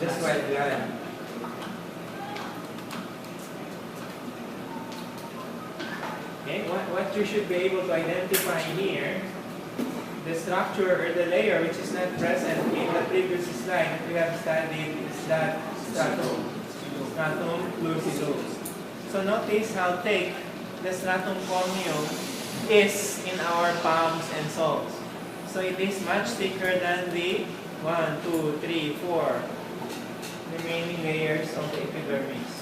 the sweat gland. Okay, what you should be able to identify here, the structure or the layer which is not present in the previous slide that we have studied is that stratum lucidum. So notice how thick the stratum corneum is in our palms and soles. So it is much thicker than the 1, 2, 3, 4 remaining layers of the epidermis.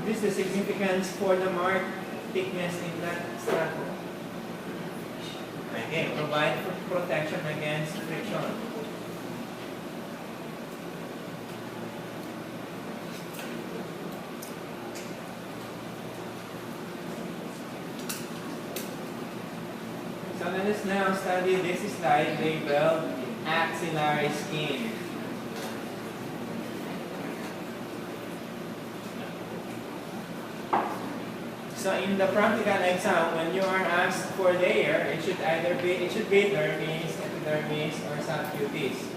This is the significance for the marked thickness in that stratum. Again, provide protection against friction. So let us now study this slide labeled axillary skin. So in the practical exam, when you are asked for layer, it should be dermis, epidermis, or subcutis.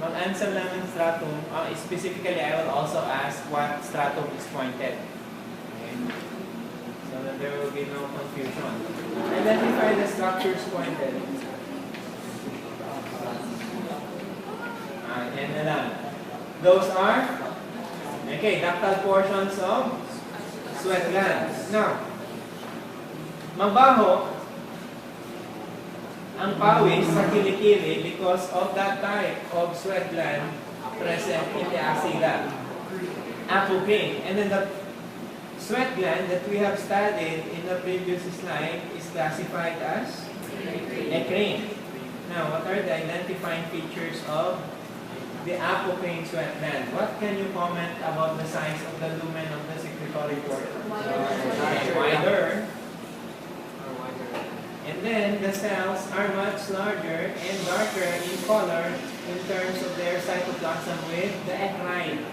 Mag-answer namin stratum, specifically I will also ask what stratum is pointed. Okay. So that there will be no confusion. Identify the structures pointed. Yan na lang. Those are, okay, ductal portions of sweat glands. Now, mabaho ang pawis sa kilikili because of that type of sweat gland present in the axilla, apocrine. And then the sweat gland that we have studied in the previous slide is classified as eccrine. Now, what are the identifying features of the apocrine sweat gland? What can you comment about the size of the lumen of the secretory portion? Wider. And then the cells are much larger and darker in color in terms of their cytoplasm with the eccrine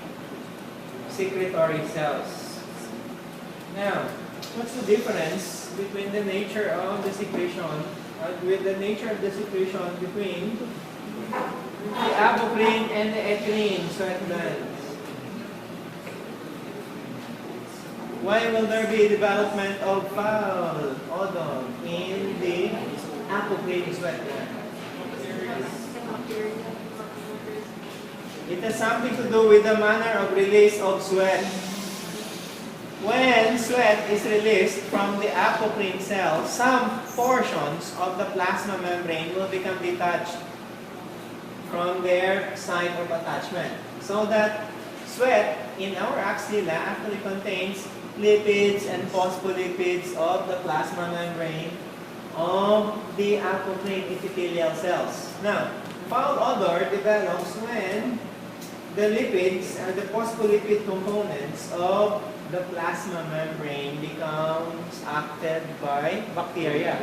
secretory cells. Now, what's the difference between the nature of the secretion between the apocrine and the eccrine sweat glands? Why will there be development of foul odor in the apocrine sweat gland? It has something to do with the manner of release of sweat. When sweat is released from the apocrine cell, some portions of the plasma membrane will become detached from their site of attachment. So that sweat in our axilla actually contains lipids and phospholipids of the plasma membrane of the apocrine epithelial cells. Now, foul odor develops when the lipids and the phospholipid components of the plasma membrane becomes acted by bacteria,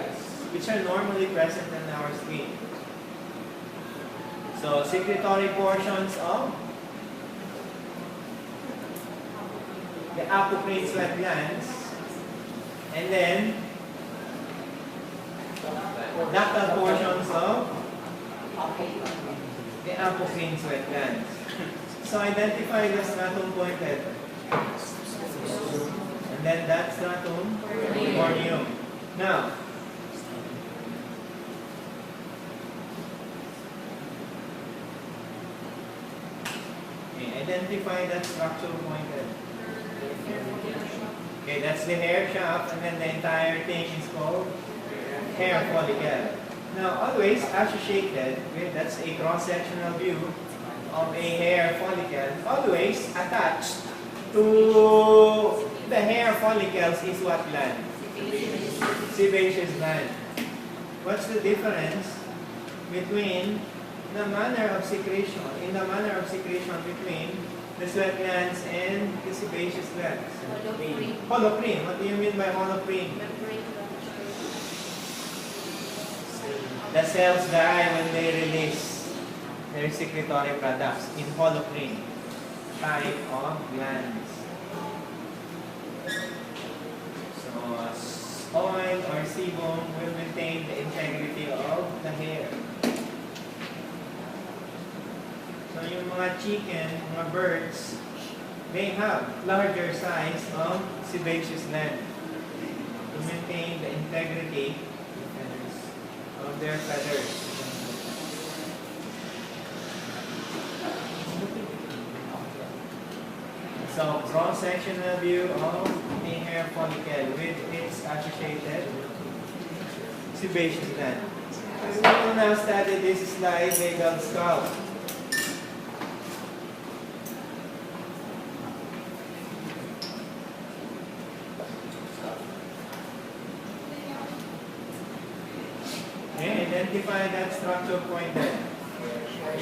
which are normally present in our skin. So, secretory portions of the apocrine sweat glands, and then ductal portions of the apocrine sweat glands. So identify the stratum pointed, and then that stratum corneum. Now, identify that structure pointed. Okay, that's the hair shaft, and then the entire thing is called hair follicle. Now, always associated with, that's a cross-sectional view of a hair follicle, always attached to the hair follicles is what gland? Sebaceous gland. What's the difference between the manner of secretion, between the sweat glands and the sebaceous glands? Holocrine. What do you mean by holocrine? The cells die when they release their secretory products in holocrine type of glands. So, oil or sebum will maintain the integrity of the hair. yung mga chicken, mga birds, they have larger size of sebaceous gland to maintain the integrity of their feathers. So, cross-sectional view of a hair follicle with its associated sebaceous gland. We will now study this slide labeled scalp. Okay, identify that structure pointed.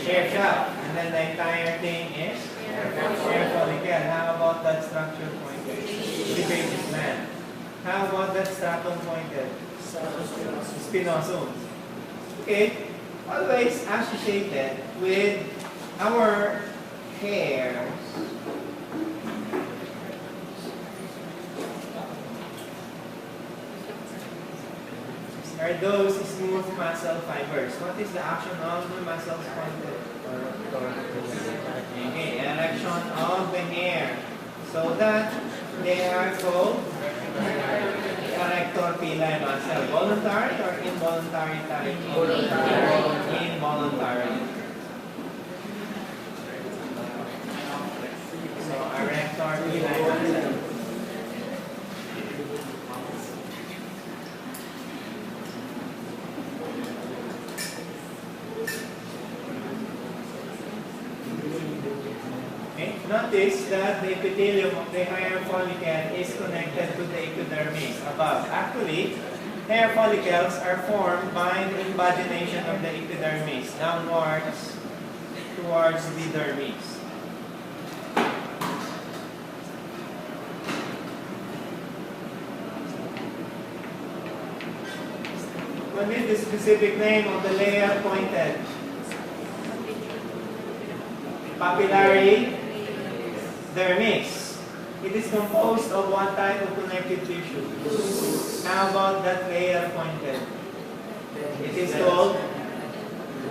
Hair shaft, and then the entire thing is hair follicle. How about that structure pointed? Sebaceous gland. How about that stratum pointed? Spinosum. Okay, always associated with our hairs. Are those smooth muscle fibers? What is the action of the muscles pointed? Okay, erection of the hair. So that they are called erector pili muscle. Voluntary or involuntary type? Involuntary. So erector pili muscle. Notice that the epithelium of the hair follicle is connected to the epidermis above. Actually, hair follicles are formed by the invagination of the epidermis downwards towards the dermis. What is the specific name of the layer pointed? Papillary dermis. It is composed of what type of connective tissue? How about that layer pointed? It is called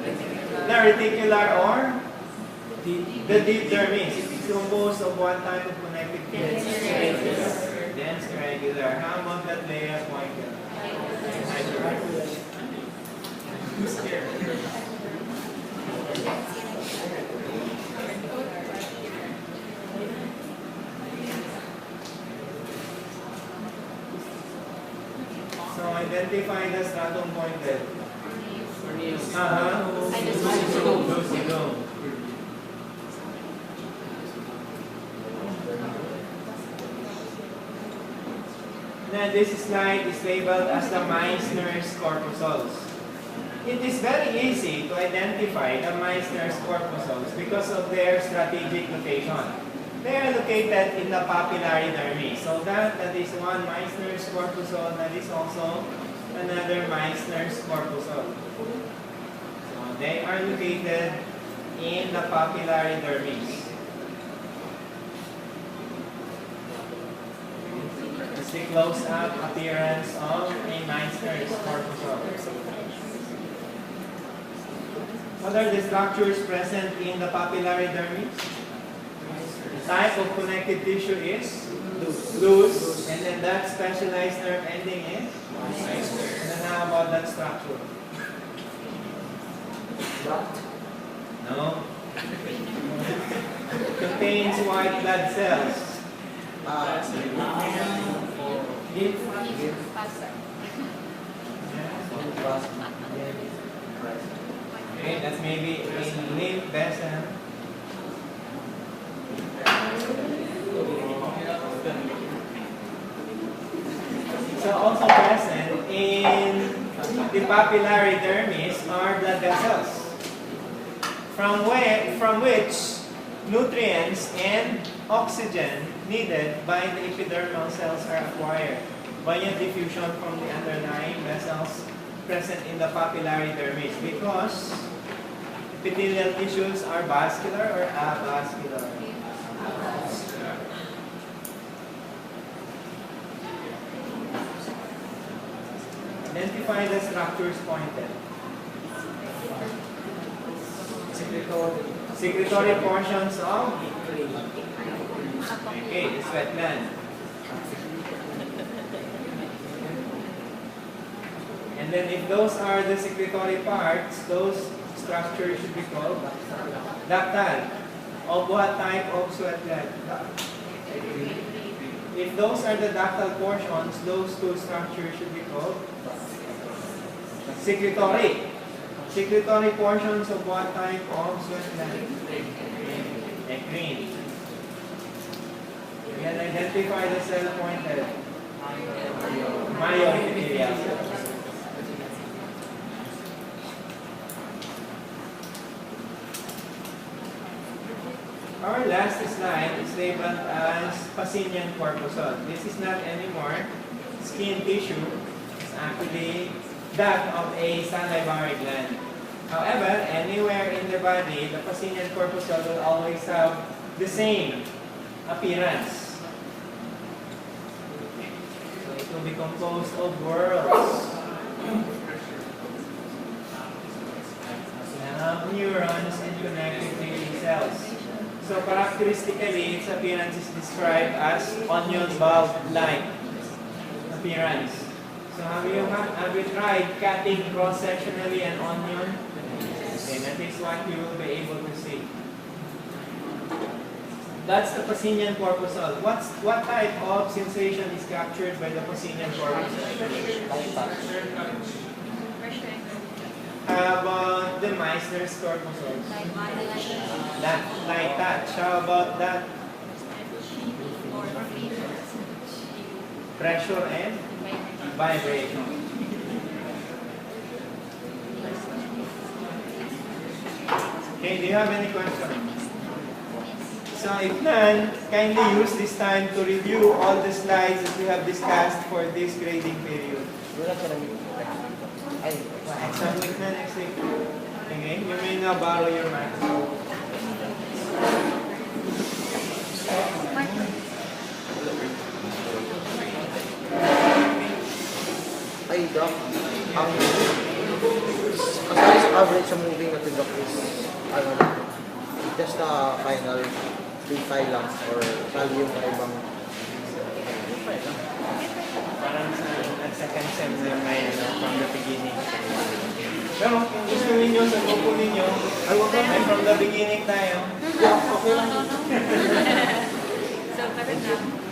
the reticular or the deep dermis. It is composed of what type of connective tissue? Dense irregular. How about that layer pointed? Who's scared? So identify the stratum pointed. Now this slide is labeled as the Meissner's corpuscles. It is very easy to identify the Meissner's corpuscles because of their strategic location. They are located in the papillary dermis. So that is one Meissner's corpuscle. That is also another Meissner's corpuscle. So they are located in the papillary dermis. It's the close-up appearance of a Meissner's corpuscle. What are the structures present in the papillary dermis? Type of connective tissue is loose, and then that specialized nerve ending is Meissner. And then how about that structure? No. Contains white blood cells. Okay, that's maybe a lymph vessel. So also present in the papillary dermis are blood vessels, from which nutrients and oxygen needed by the epidermal cells are acquired via diffusion from the underlying vessels present in the papillary dermis, because epithelial tissues are vascular or avascular. Identify the structures pointed. Secretory portions of the sweat gland. And then if those are the secretory parts, those structures should be called ductal. Of what type of sweat gland? If those are the ductal portions, those two structures should be called secretory. Secretory portions of what type of sweat gland? Eccrine. We can identify the cell pointed. Myoepithelial cells. Our last slide is labeled as Pacinian corpuscle. This is not anymore skin tissue. It's actually that of a salivary gland. However, anywhere in the body, the Pacinian corpuscle will always have the same appearance. So it will be composed of whorls. Neurons and connective tissue cells. So characteristically, its appearance is described as onion bulb-like appearance. So have you tried cutting cross-sectionally an onion? Okay, that is what you will be able to see. That's the Pacinian corpuscle. What type of sensation is captured by the Pacinian corpuscle? How about the Meissner's corpuscle? Light touch. How about that? Pressure and vibration. Okay, do you have any questions? So if none, kindly use this time to review all the slides that we have discussed for this grading period. Exam week na next week. Okay, you may now borrow your math. Ay, Doc, ang as average sa moving natin, Doc, is ano lang, just a final reply lang or tally yung ibang Parang sa second sem na may from the beginning. Pero kung gusto ninyo sa grupo ninyo, ay from the beginning tayo. yeah, okay lang. So, parang na.